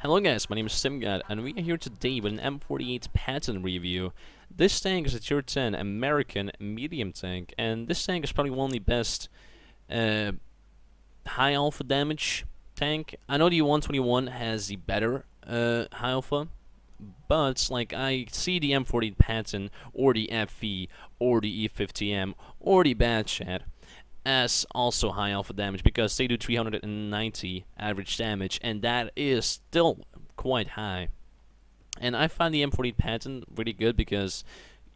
Hello guys, my name is TimGot, and we are here today with an M48 Patton review. This tank is a tier 10 American medium tank, and this tank is probably one of the best high alpha damage tank. I know the 121 has the better high alpha, but like I see the M48 Patton or the FV or the E50M or the Bad Chat as also high alpha damage because they do 390 average damage, and that is still quite high. And I find the M48 Patton really good because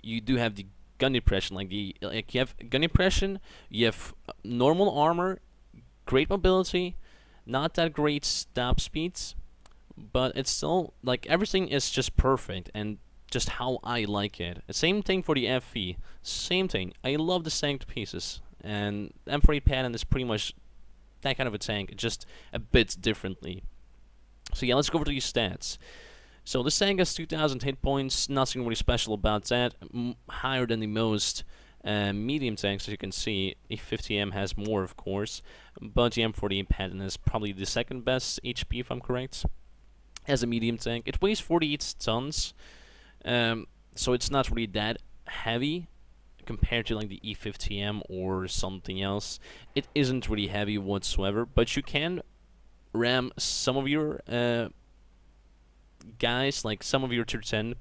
you do have the gun depression, like you have gun depression, you have normal armor, great mobility, not that great stop speeds, but it's still like everything is just perfect and just how I like it. Same thing for the FV, same thing. I love the tank to pieces. And M48 Patton is pretty much that kind of a tank, just a bit differently. So yeah, let's go over to these stats. So this tank has 2,000 hit points, nothing really special about that. Higher than the most medium tanks, as you can see. E50M has more, of course, but the M48 Patton is probably the second best HP, if I'm correct, as a medium tank. It weighs 48 tons, so it's not really that heavy compared to like the E50M or something else. It isn't really heavy whatsoever, but you can ram some of your guys, like some of your tier 10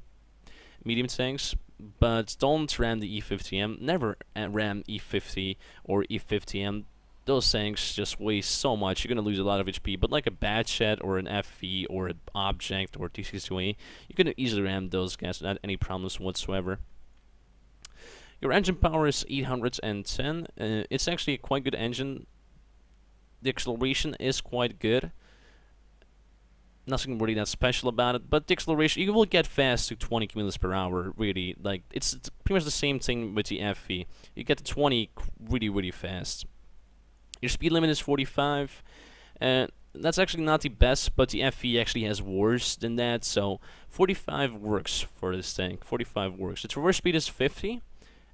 medium tanks, but don't ram the E50M. Never ram E50 or E50M. Those tanks just weigh so much, you're gonna lose a lot of HP. But like a Bad Chat or an FV or an Object or TC2A, you can easily ram those guys without any problems whatsoever. Your engine power is 810. It's actually a quite good engine. The acceleration is quite good. Nothing really that special about it, but the acceleration, you will get fast to 20 kilometers per hour, really. Like, it's pretty much the same thing with the FV. You get to 20 really fast. Your speed limit is 45. That's actually not the best, but the FV actually has worse than that, so 45 works for this tank. 45 works. The traverse speed is 50.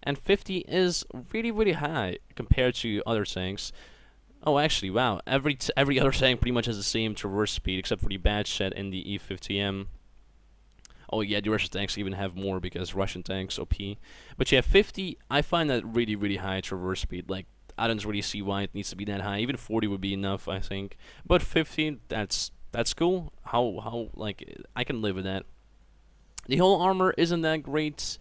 And 50 is really high compared to other tanks. Oh, actually, wow. Every other tank pretty much has the same traverse speed except for the Bad Chat and the E50M. Oh yeah, the Russian tanks even have more because Russian tanks OP. But yeah, 50, I find that really high traverse speed. Like, I don't really see why it needs to be that high. Even 40 would be enough, I think. But 50, that's cool. How like I can live with that. The whole armor isn't that great.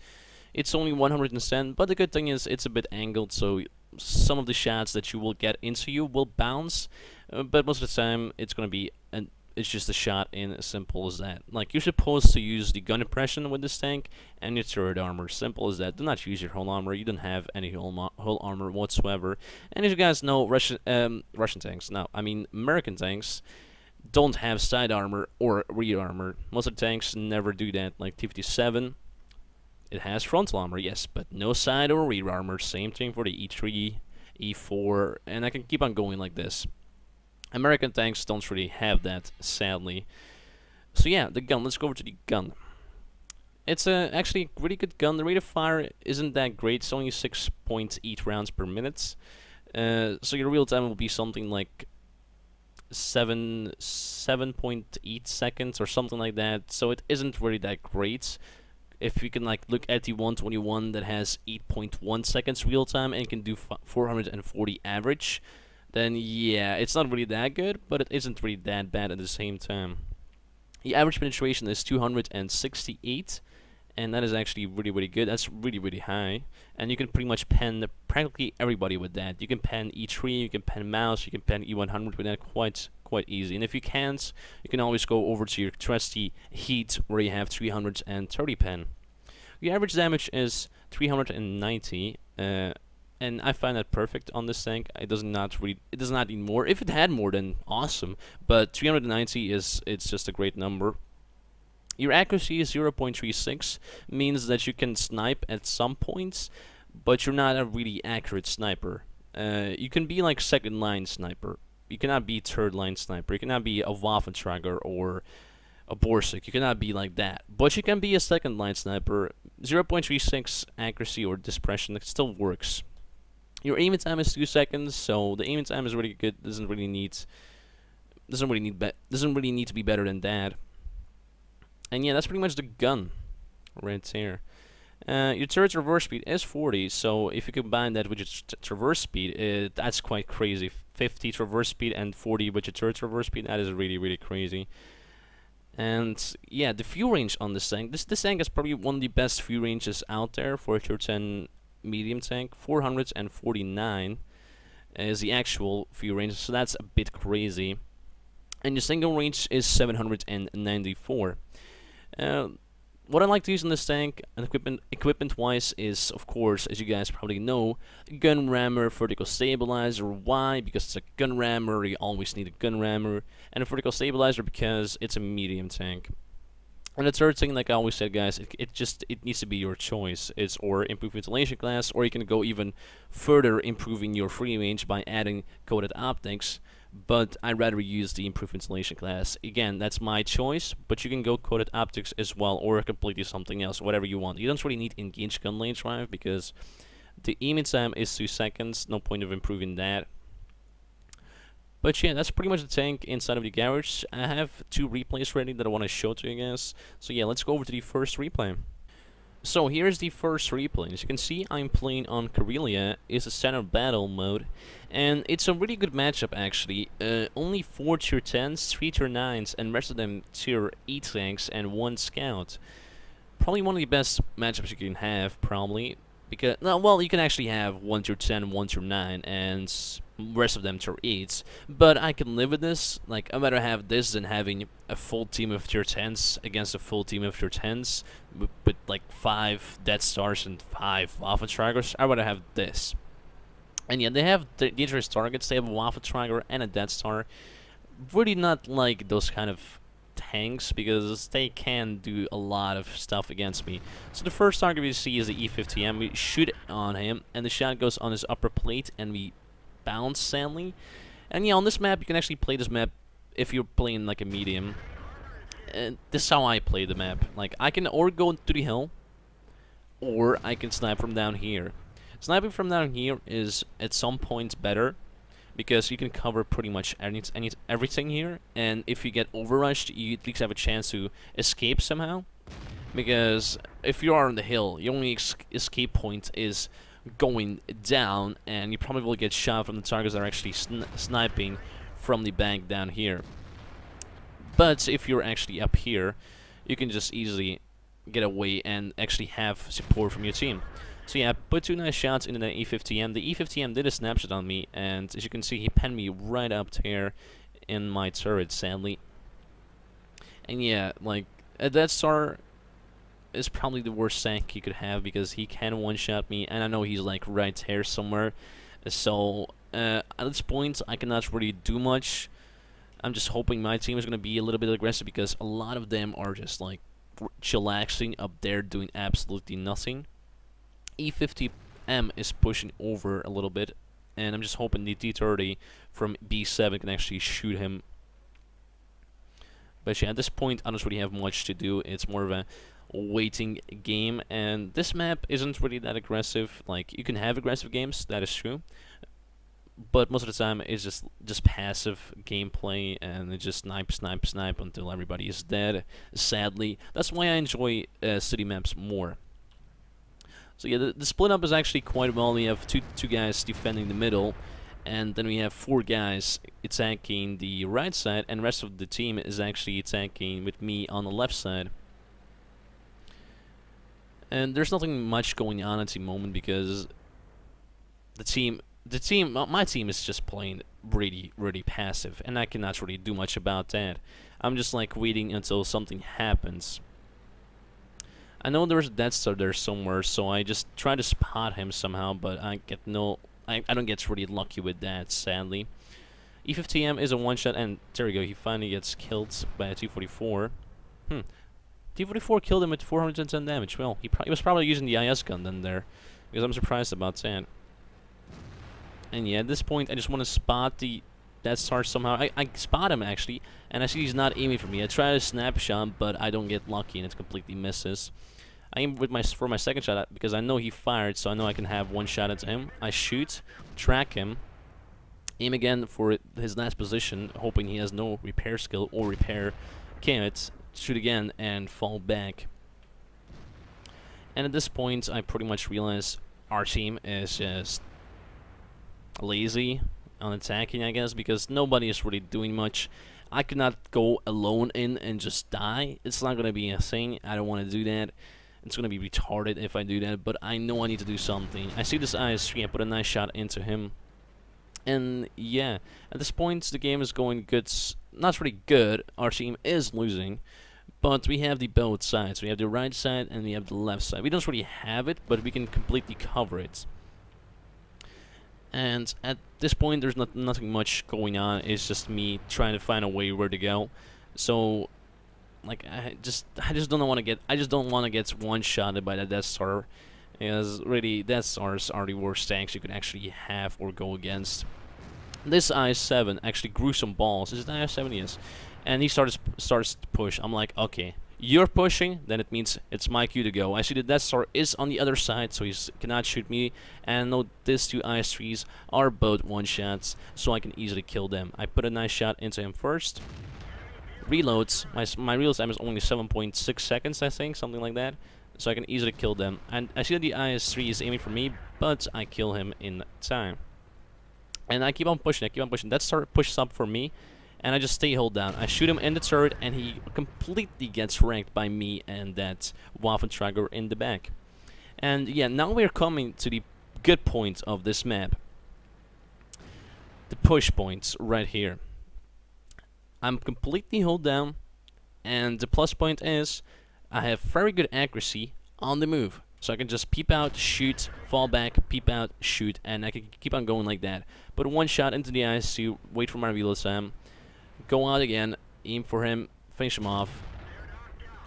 It's only 110, but the good thing is it's a bit angled, so some of the shots that you will get into you will bounce, but most of the time it's gonna be it's just a shot in, as simple as that. Like, you're supposed to use the gun impression with this tank and your turret armor, simple as that. Do not use your whole armor. You don't have any whole armor whatsoever. And as you guys know, Russian tanks, no, I mean American tanks, don't have side armor or rear armor. Most of the tanks never do that. Like T-57. It has frontal armor, yes, but no side or rear armor. Same thing for the E3, E4, and I can keep on going like this. American tanks don't really have that, sadly. So yeah, the gun. Let's go over to the gun. It's actually a really good gun. The rate of fire isn't that great. It's only 6.8 rounds per minute. So your real time will be something like 7.8 seconds or something like that. So it isn't really that great. If you can like look at the 121 that has 8.1 seconds real time and can do 440 average, then yeah, it's not really that good, but it isn't really that bad at the same time. The average penetration is 268, and that is actually really good. That's really high, and you can pretty much pen practically everybody with that. You can pen E3, you can pen mouse, you can pen E100 with that quite easy. And if you can't, you can always go over to your trusty heat where you have 330 pen. Your average damage is 390, and I find that perfect on this tank. It does not need more. If it had more, then awesome. But 390 it's just a great number. Your accuracy is 0.36, means that you can snipe at some points, but you're not a really accurate sniper. You can be like second line sniper. You cannot be third line sniper. You cannot be a Waffentrager or a Borsig. You cannot be like that. But you can be a second line sniper. 0.36 accuracy or dispersion, it still works. Your aiming time is 2 seconds, so the aiming time is really good. Doesn't really need doesn't really need to be better than that. And yeah, that's pretty much the gun right there. Your turret's reverse speed is 40, so if you combine that with your traverse speed, that's quite crazy. 50 traverse speed and 40 with your turret's reverse speed, that is really, really crazy. And yeah, the fuel range on this tank, this tank is probably one of the best fuel ranges out there for a tier 10 medium tank. 449 is the actual fuel range, so that's a bit crazy. And your single range is 794. What I like to use in this tank, and equipment-wise, is, of course, as you guys probably know, gun rammer, vertical stabilizer. Why? Because it's a gun rammer, you always need a gun rammer, and a vertical stabilizer because it's a medium tank. And the third thing, like I always said, guys, it needs to be your choice. It's or improve ventilation class, or you can go even further, improving your free range by adding coated optics. But I'd rather use the improved ventilation class. Again, that's my choice, but you can go coated optics as well, or completely something else, whatever you want. You don't really need engaged gun lane drive, because the aiming time is 2 seconds, no point of improving that. But yeah, that's pretty much the tank inside of the garage. I have 2 replays ready that I want to show to you guys. So yeah, let's go over to the first replay. So here's the first replay. As you can see, I'm playing on Karelia. It's a center battle mode, and it's a really good matchup actually. Only 4 tier 10s, 3 tier 9s, and the rest of them tier 8 tanks and 1 scout. Probably one of the best matchups you can have, probably. Because, no, well, you can actually have 1 tier 10, 1 tier 9, and rest of them tier 8s. But I can live with this. Like, I'd rather have this than having a full team of tier 10s against a full team of tier 10s with like 5 Death Stars and 5 Waffen Traggers. I'd rather have this. And yeah, they have dangerous targets. They have a Waffen Tragger and a Death Star. Really not like those kind of tanks, because they can do a lot of stuff against me. So the first target we see is the E50M. We shoot on him, and the shot goes on his upper plate, and we bounce, sadly. And yeah, on this map, you can actually play this map if you're playing like a medium. And this is how I play the map. Like, I can or go to the hill, or I can snipe from down here. Sniping from down here is at some points better, because you can cover pretty much everything here, and if you get overrushed, you at least have a chance to escape somehow. Because if you are on the hill, your only escape point is going down, and you probably will get shot from the targets that are actually sniping from the bank down here. But if you're actually up here, you can just easily get away and actually have support from your team. So yeah, I put 2 nice shots into the E50M. The E50M did a snapshot on me, and as you can see, he penned me right up there in my turret, sadly. And yeah, like, a Death Star is probably the worst tank he could have, because he can one-shot me, and I know he's like right there somewhere. So at this point, I cannot really do much. I'm just hoping my team is going to be a little bit aggressive, because a lot of them are just like chillaxing up there doing absolutely nothing. E50M is pushing over a little bit, and I'm just hoping the T30 from B7 can actually shoot him. But yeah, at this point, I don't really have much to do. It's more of a waiting game, and this map isn't really that aggressive. Like, you can have aggressive games, that is true, but most of the time it's just passive gameplay, and it just snipe, snipe, snipe until everybody is dead, sadly. That's why I enjoy city maps more. So yeah, the split up is actually quite well. We have two guys defending the middle, and then we have 4 guys attacking the right side, and the rest of the team is actually attacking with me on the left side. And there's nothing much going on at the moment, because my team is just playing really, really passive, and I cannot really do much about that. I'm just like waiting until something happens. I know there's a Death Star there somewhere, so I just try to spot him somehow, but I don't get really lucky with that, sadly. E50M is a one-shot, and there we go, he finally gets killed by a T44. T44 killed him with 410 damage. Well, he was probably using the IS gun then there, because I'm surprised about that. And yeah, at this point, I just want to spot the Death Star somehow. I spot him, actually, and I see he's not aiming for me. I try to snapshot, but I don't get lucky, and it completely misses. I aim with for my second shot, because I know he fired, so I know I can have one shot at him. I shoot, track him, Aim again for his last position, hoping he has no repair skill or repair kit. Shoot again and fall back. And at this point, I pretty much realize our team is just lazy on attacking, I guess, because nobody is really doing much. I could not go alone in and just die. It's not going to be a thing. I don't want to do that. It's going to be retarded if I do that, but I know I need to do something. I see this IS-3, I put a nice shot into him. And yeah, at this point, the game is going good. Not really good. Our team is losing. But we have the both sides. We have the right side and we have the left side. We don't really have it, but we can completely cover it. And at this point, there's nothing much going on. It's just me trying to find a way where to go. So, like, I just don't want to get one-shotted by the Death Star, because really Death Stars are the worst tanks you could actually have or go against. This IS-7 actually grew some balls. Is it IS-7? Yes. And he starts to push. I'm like, okay, you're pushing, then it means it's my cue to go. I see the Death Star is on the other side, so he cannot shoot me. And note these two IS-3s are both one-shots, so I can easily kill them. I put a nice shot into him first. Reloads. My reload time is only 7.6 seconds, I think, something like that. So I can easily kill them. And I see that the IS-3 is aiming for me, but I kill him in time. And I keep on pushing. That Star pushes up for me. And I just stay hold down. I shoot him in the turret, and he completely gets wrecked by me and that Waffentrager in the back. And yeah, now we're coming to the good point of this map. The push points right here. I'm completely hold down, and the plus point is I have very good accuracy on the move. So I can just peep out, shoot, fall back, peep out, shoot, and I can keep on going like that. Put one shot into the ISU, wait for my reload time. Go out again, aim for him, finish him off,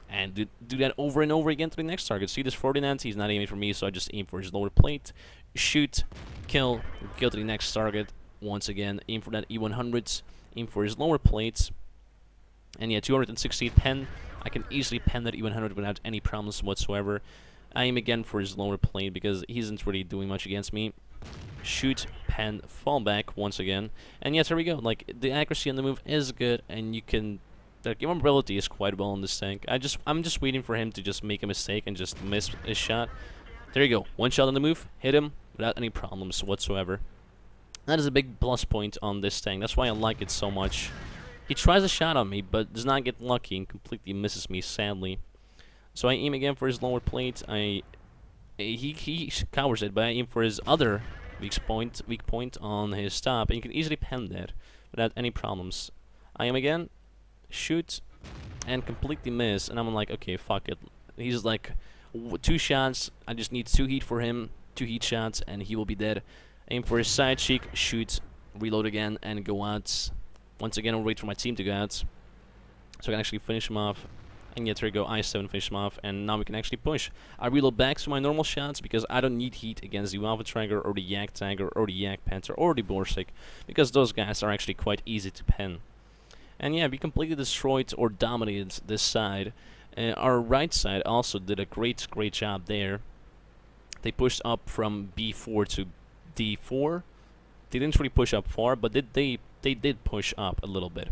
and do that over and over again to the next target. See this 49, he's not aiming for me, so I just aim for his lower plate, shoot, kill to the next target. Once again, aim for that E100s, aim for his lower plates, and yeah, 268 pen. I can easily pen that E100 without any problems whatsoever. I aim again for his lower plate because he isn't really doing much against me. Shoot, pen, fall back once again, and yes, there we go. Like, the accuracy on the move is good, and you can, the immobility is quite well on this tank. I'm just waiting for him to just make a mistake and just miss his shot. There you go, one shot on the move, hit him without any problems whatsoever. That is a big plus point on this tank. That's why I like it so much. He tries a shot on me, but does not get lucky and completely misses me, sadly. So I aim again for his lower plate. He covers it, but I aim for his other weak point on his top, and you can easily pen that without any problems. I aim again, shoot, and completely miss, and I'm like, okay, fuck it. He's like, 2 shots, I just need 2 heat for him, 2 heat shots, and he will be dead. Aim for his side cheek, shoot, reload again, and go out. Once again, I'll wait for my team to go out, so I can actually finish him off. And yet, there you go, I7 finish him off, and now we can actually push. I reload back to my normal shots because I don't need heat against the Waffentrager or the Yak Tiger or the Yak Panther or the Borsig, because those guys are actually quite easy to pen. And yeah, we completely destroyed or dominated this side. Our right side also did a great job there. They pushed up from B4 to D4. They didn't really push up far, but they did push up a little bit.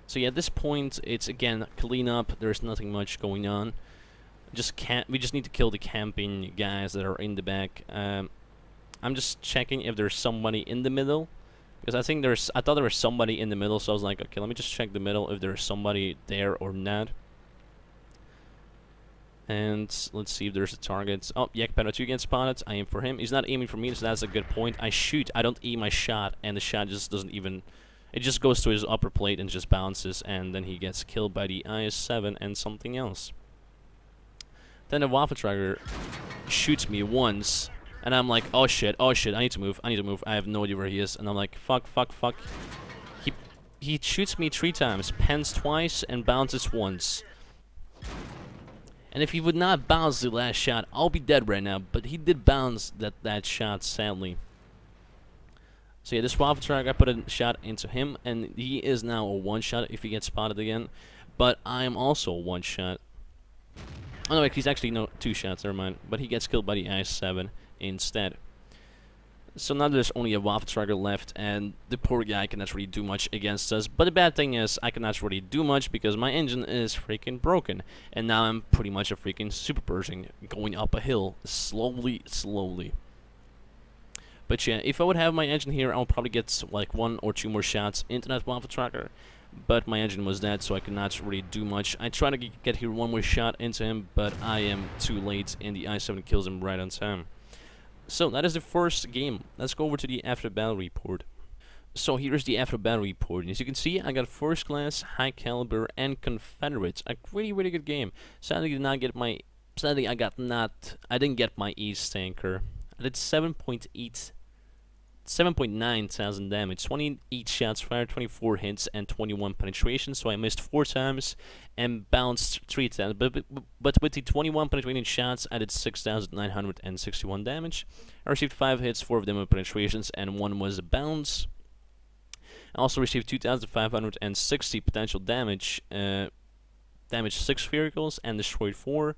So yeah, at this point, it's again clean up. There's nothing much going on. We just need to kill the camping guys that are in the back. I'm just checking if there's somebody in the middle, because I thought there was somebody in the middle. So I was like, okay, let me just check the middle if there's somebody there or not. And let's see if there's a target. Oh, Yak Panther 2 gets spotted. I aim for him. He's not aiming for me, so that's a good point. I shoot. I don't aim my shot, and the shot just doesn't even. It just goes to his upper plate and just bounces, and then he gets killed by the IS-7 and something else. Then the Waffentrager shoots me once, and I'm like, oh shit, I need to move, I have no idea where he is, and I'm like, fuck. He shoots me 3 times, pens twice, and bounces once. And if he would not bounce the last shot, I'll be dead right now, but he did bounce that shot, sadly. So yeah, this Waffentrager, I put a shot into him, and he is now a 1-shot if he gets spotted again. But I am also a 1-shot. Oh no, wait, he's actually 2 shots, never mind. But he gets killed by the IS-7 instead. So now there's only a waffle tracker left, and the poor guy cannot really do much against us. But the bad thing is, I cannot really do much because my engine is freaking broken. And now I'm pretty much a freaking super person going up a hill, slowly. But yeah, if I would have my engine here, I would probably get like 1 or 2 more shots into that waffle tracker. But my engine was dead, so I could not really do much. I tried to get here 1 more shot into him, but I am too late, and the i7 kills him right on time. So that is the first game. Let's go over to the after battle report. So here's the after battle report. And as you can see, I got first class, high caliber, and Confederates. A really good game. Sadly, I didn't get my ace tanker. I did 7.9 thousand damage, 28 shots fired, 24 hits, and 21 penetration. So I missed 4 times and bounced 3 times. But with the 21 penetrating shots, I did 6,961 damage. I received 5 hits, 4 of them were penetrations, and 1 was a bounce. I also received 2,560 potential damage, damaged 6 vehicles and destroyed 4.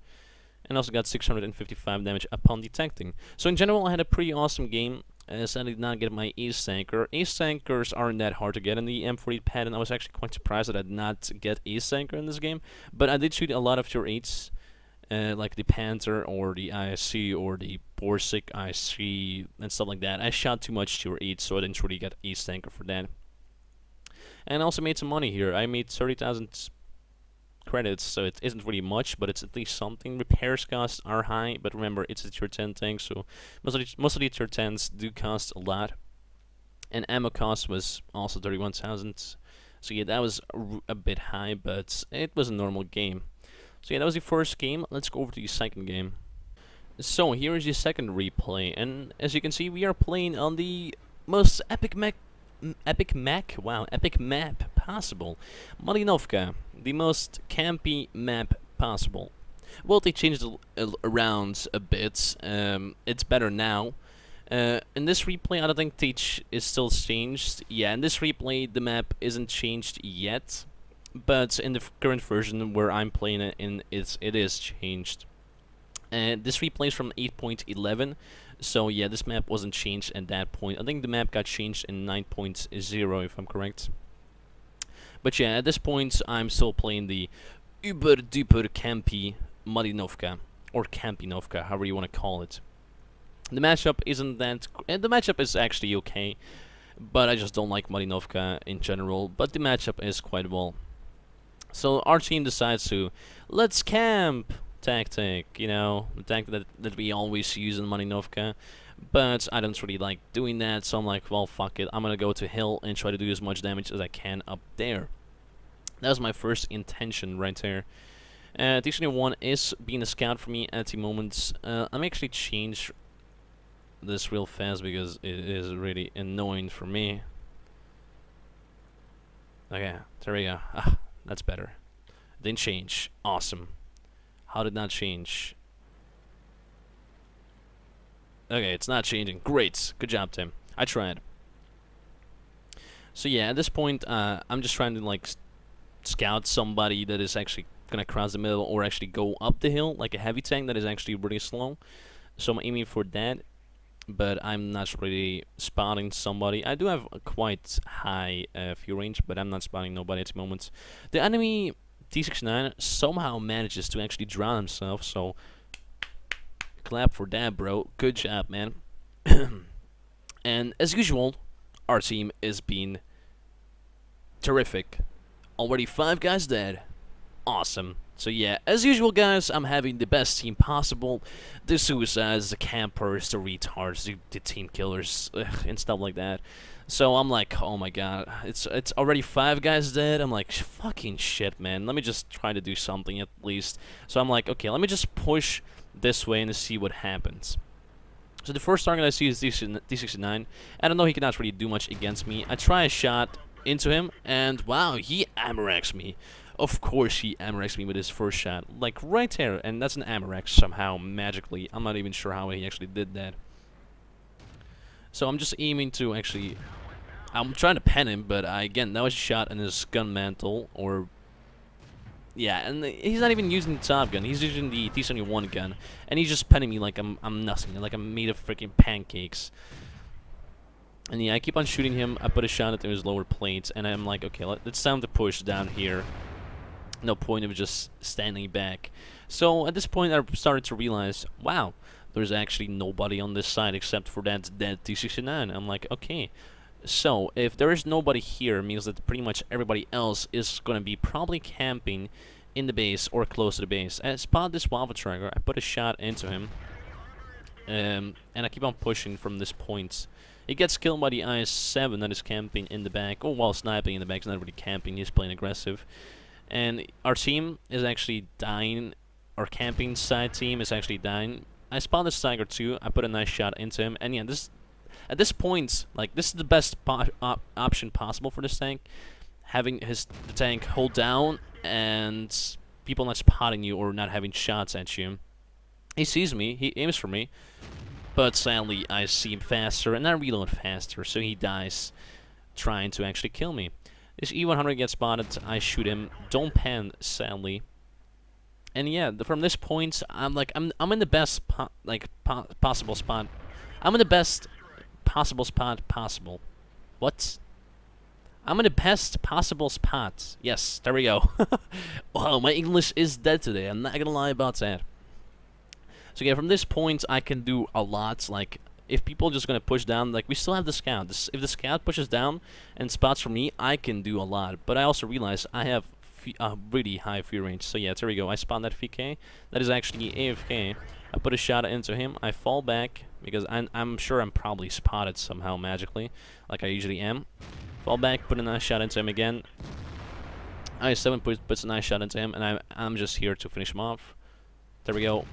And also got 655 damage upon detecting. So in general, I had a pretty awesome game. Sadly, did not get my ace tanker. Ace tankers aren't that hard to get in the M48 Patton. I was actually quite surprised that I did not get ace tanker in this game. But I did shoot a lot of tier 8s, like the Panther or the ISC or the Borsig IC and stuff like that. I shot too much tier 8, so I didn't really get ace tanker for that. And I also made some money here. I made 30,000 credits, so it isn't really much, but it's at least something. Repairs costs are high, but remember, it's a tier 10 tank, so most of the tier 10s do cost a lot. And ammo cost was also 31,000, so yeah, that was a bit high, but it was a normal game. So yeah, that was the first game. Let's go over to the second game. So here is the second replay, and as you can see, we are playing on the most epic map possible. Malinovka, the most campy map possible. Well, they changed it around a bit. It's better now. In this replay, I don't think Teach is still changed. Yeah, in this replay, the map isn't changed yet. But in the current version where I'm playing it in, it is changed. This replay is from 8.11. So yeah, this map wasn't changed at that point. I think the map got changed in 9.0 if I'm correct. But yeah, at this point I'm still playing the uber duper campy Malinovka, or Campinovka, however you want to call it. The matchup isn't that... the matchup is actually okay, but I just don't like Malinovka in general, but the matchup is quite well. So our team decides to, let's camp! Tactic, you know, the tactic that we always use in Malinovka, but I don't really like doing that, so I'm like, well, fuck it, I'm gonna go to hill and try to do as much damage as I can up there. That was my first intention right there. T-71 is being a scout for me at the moment. I'm actually change this real fast because it is really annoying for me. Okay, there we go. Ah, that's better. Didn't change. Awesome. How did not change? Okay, it's not changing. Great. Good job, Tim. I tried. So yeah, at this point, I'm just trying to like scout somebody that is actually gonna cross the middle or actually go up the hill, like a heavy tank that is actually really slow. So I'm aiming for that, but I'm not really spotting somebody. I do have a quite high view range, but I'm not spotting nobody at the moment. The enemy T69 somehow manages to actually drown himself, so clap for that, bro. Good job, man. And as usual, our team is being terrific. Already 5 guys dead. Awesome. So yeah, as usual, guys, I'm having the best team possible. The suicides, the campers, the retards, the team killers, and stuff like that. So I'm like, oh my god, it's already 5 guys dead. I'm like, fucking shit, man. Let me just try to do something at least. So I'm like, okay, let me just push this way and see what happens. So the first target I see is D69. I don't know, he cannot really do much against me. I try a shot into him, and wow, he ammo-racks me. Of course he ammo-racks me with his first shot, like right there, and that's an ammo-rack somehow, magically. I'm not even sure how he actually did that. So I'm just aiming to actually... I'm trying to pen him, but again, that was a shot in his gun mantle, or... Yeah, and he's not even using the top gun, he's using the T-71 gun, and he's just penning me like I'm nothing, like I'm made of freaking pancakes. And yeah, I keep on shooting him. I put a shot at his lower plate, and I'm like, okay, it's time to push down here. No point of just standing back. So at this point, I started to realize, wow, there's actually nobody on this side except for that dead T69. I'm like, okay. So if there is nobody here, it means that pretty much everybody else is gonna be probably camping in the base or close to the base. I spot this Waffle Tracker. I put a shot into him, and I keep on pushing from this point. He gets killed by the IS-7 that is camping in the back. Oh, while sniping in the back. He's not really camping. He's playing aggressive. And our team is actually dying. Our camping side team is actually dying. I spot this Tiger too. I put a nice shot into him. And yeah, at this point, like, this is the best option possible for this tank. Having the tank hold down and people not spotting you or not having shots at you. He sees me. He aims for me. But sadly, I see him faster and I reload faster, so he dies trying to actually kill me. This E100 gets spotted, I shoot him, don't pan, sadly. And yeah, from this point, I'm in the best possible spot. I'm in the best possible spot possible. What? I'm in the best possible spot. Yes, there we go. Wow, my English is dead today, I'm not gonna lie about that. So yeah, from this point, I can do a lot. Like, if people are just gonna push down, like, we still have the scout. If the scout pushes down and spots for me, I can do a lot. But I also realize I have a really high free range. So yeah, there we go. I spawned that VK. That is actually AFK. I put a shot into him. I fall back because I'm sure I'm probably spotted somehow magically, like I usually am. Fall back, put a nice shot into him again. IS-7 puts a nice shot into him, and I'm just here to finish him off. There we go.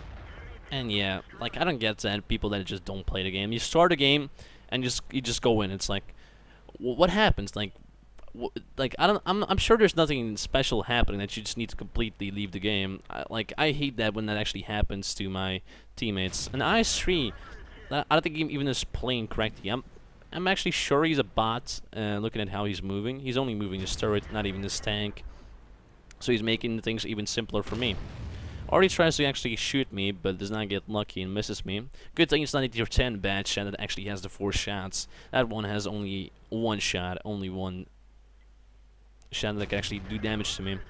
And yeah, like, I don't get that, people that just don't play the game. You start a game and you just go in. It's like, what happens? Like, I'm sure there's nothing special happening that you just need to completely leave the game. I hate that when that actually happens to my teammates. And IS-3, I don't think he even is playing correctly. I'm actually sure he's a bot. Looking at how he's moving, he's only moving his turret, not even his tank. So he's making things even simpler for me. Already tries to actually shoot me, but does not get lucky and misses me. Good thing it's not a tier 10 bad shot that actually has the 4 shots. That one has only one shot, only one shot that can actually do damage to me.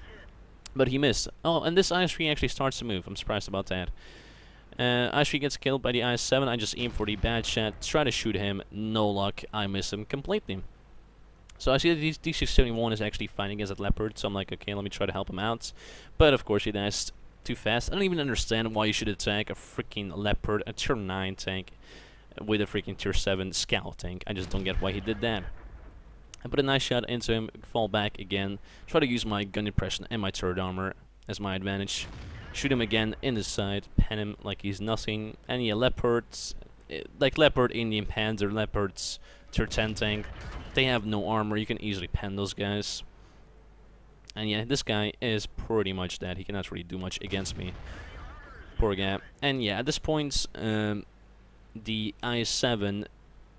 But he missed. Oh, and this IS-3 actually starts to move. I'm surprised about that. IS-3 gets killed by the IS-7. I just aim for the bad shot, try to shoot him. No luck. I miss him completely. So I see that D671 is actually fighting against that Leopard, so I'm like, okay, let me try to help him out. But of course he dies too fast. I don't even understand why you should attack a freaking Leopard, a tier 9 tank, with a freaking tier 7 scout tank. I just don't get why he did that. I put a nice shot into him, fall back again, try to use my gun depression and my turret armor as my advantage. Shoot him again in the side, pan him like he's nothing. And yeah, Leopards, like Leopard, Indian Panzer, Leopards, tier 10 tank, they have no armor, you can easily pan those guys. And yeah, this guy is pretty much dead. He cannot really do much against me. Poor guy. And yeah, at this point, the IS-7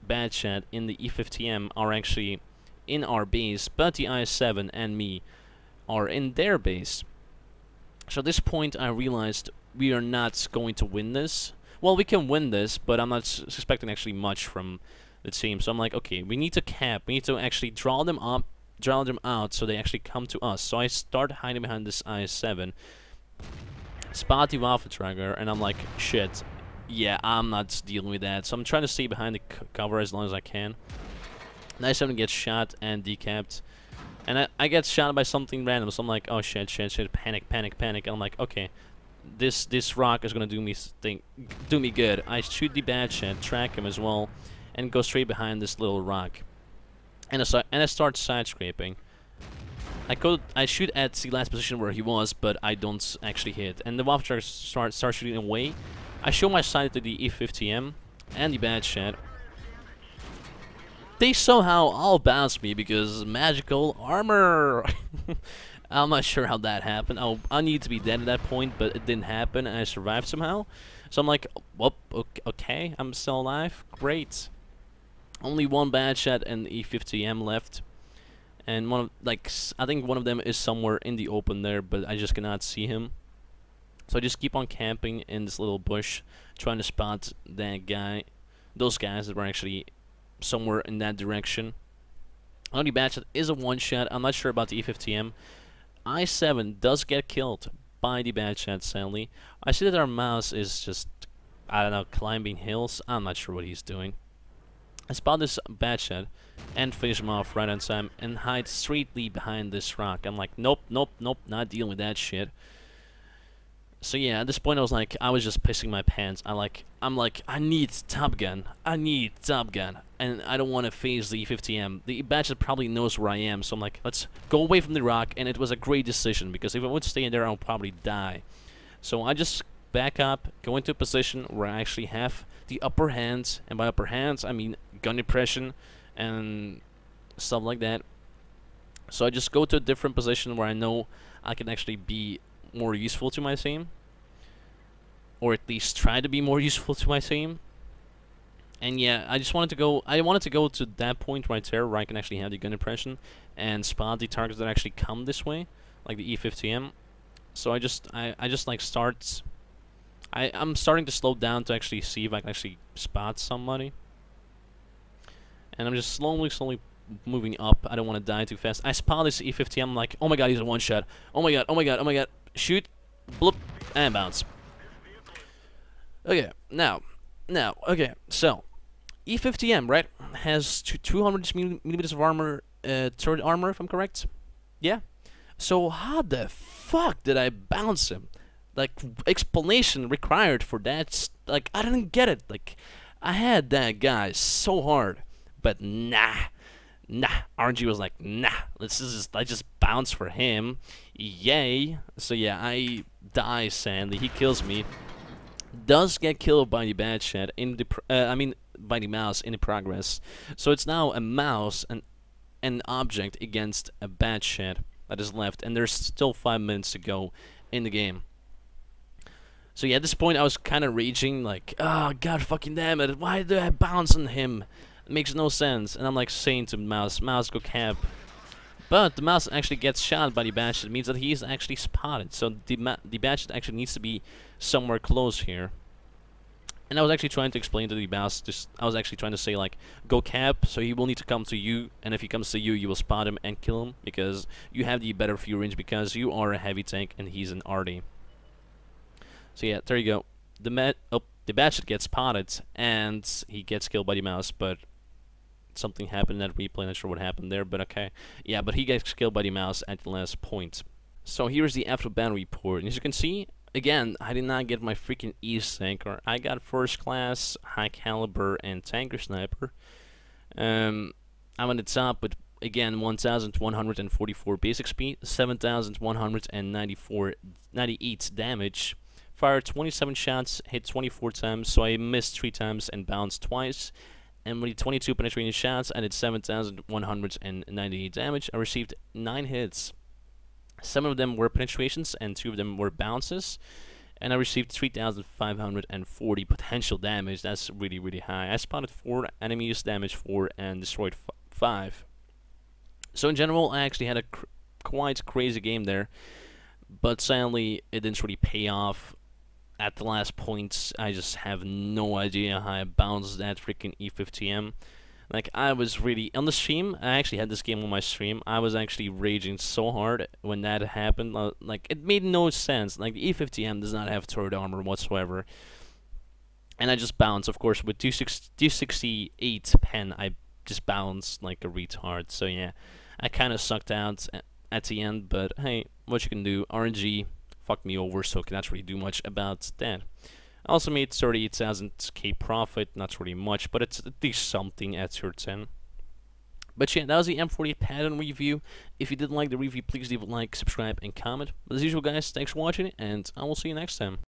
bad shot in the E50M are actually in our base, but the IS-7 and me are in their base. So at this point, I realized we are not going to win this. Well, we can win this, but I'm not suspecting actually much from the team. So I'm like, okay, we need to cap. We need to actually draw them up. Draw them out so they actually come to us. So I start hiding behind this IS-7, spot the Waffle Tracker, and I'm like, shit, yeah, I'm not dealing with that. So I'm trying to stay behind the cover as long as I can. IS-7 gets shot and decapped, and I get shot by something random. So I'm like, oh shit, panic. And I'm like, okay, this rock is gonna do me good. I shoot the bad shot, track him as well, and go straight behind this little rock. And I start side scraping. I shoot at the last position where he was, but I don't actually hit. And the Waffle Tracker starts shooting away. I show my sight to the E50M and the bad shot. They somehow all bounced me because magical armor. I'm not sure how that happened. I need to be dead at that point, but it didn't happen, and I survived somehow. So I'm like, whoop, okay, I'm still alive. Great. Only one bad shot and the E50M left, and I think one of them is somewhere in the open there, but I just cannot see him. So I just keep on camping in this little bush, trying to spot that guy, those guys that were actually somewhere in that direction. Only bad shot is a one-shot. I'm not sure about the E50M. I7 does get killed by the bad shot, sadly. I see that our mouse is just, I don't know, climbing hills. I'm not sure what he's doing. I spot this bad shot and finish him off right on time and hide straightly behind this rock. I'm like, nope, nope, nope, not dealing with that shit. So yeah, at this point I was just pissing my pants. I'm like, I need Top Gun. I need Top Gun. And I don't want to face the E50M. The Badger probably knows where I am, so I'm like, let's go away from the rock. And it was a great decision, because if I would stay in there, I'll probably die. So I just back up, go into a position where I actually have the upper hand. And by upper hands, I mean gun impression and stuff like that. So I just go to a different position where I know I can actually be more useful to my team, or at least try to be more useful to my team. And yeah, I wanted to go to that point right there where I can actually have the gun impression and spot the targets that actually come this way, like the E50M. So I just like I'm starting to slow down to actually see if I can actually spot somebody. And I'm just slowly moving up. I don't want to die too fast. I spot this E50M, I'm like, oh my god, he's a one shot. Oh my god, oh my god, oh my god. Shoot, bloop, and bounce. Okay, now, okay, so E50M, right, has 200 millimeters of armor, turret armor, if I'm correct. Yeah. So how the fuck did I bounce him? Like, explanation required for that. Like, I didn't get it. Like, I had that guy so hard, but nah. RNG was like, nah, I just bounce for him. Yay. So yeah, I die sadly. He kills me. Does get killed by the bad shot in the by the mouse in the progress. So it's now a mouse and an object against a bad shot that is left, and there's still 5 minutes to go in the game. So yeah, at this point I was kind of raging, like, oh god fucking damn it, why did I bounce on him? It makes no sense. And I'm like saying to the mouse, go cap. But the mouse actually gets shot by the badge. It means that he is actually spotted. So the badge actually needs to be somewhere close here. And I was actually trying to explain to the mouse, I was actually trying to say, like, go cap, so he will need to come to you, and if he comes to you, you will spot him and kill him, because you have the better view range, because you are a heavy tank and he's an RD. So yeah, there you go. The badge gets spotted and he gets killed by the mouse, but something happened in that replay. Not sure what happened there, but okay. Yeah, but he gets killed by the mouse at the last point. So here's the after battle report, and as you can see, again, I did not get my freaking East tanker. I got first class, high caliber, and tanker sniper. I'm on the top with, again, 1,144 basic speed, 7,198 damage. Fired 27 shots, hit 24 times, so I missed 3 times and bounced twice. And with 22 penetrating shots, I did 7,198 damage. I received 9 hits. 7 of them were penetrations and 2 of them were bounces. And I received 3,540 potential damage. That's really, really high. I spotted 4 enemies, damaged 4, and destroyed 5. So in general, I actually had a quite crazy game there. But sadly, it didn't really pay off. At the last points, I just have no idea how I bounced that freaking E50M. Like, I was really, on the stream, I actually had this game on my stream, I was actually raging so hard when that happened. Like, it made no sense. Like, the E50M does not have turret armor whatsoever. And I just bounced, of course, with 268 pen, I just bounced like a retard. So yeah, I kind of sucked out at the end, but hey, what you can do, RNG fucked me over, so cannot really do much about that. I also made 38,000k profit, not really much, but it's at least something at tier 10. But yeah, that was the M48 Patton review. If you did like the review, please leave a like, subscribe, and comment. But as usual, guys, thanks for watching, and I will see you next time.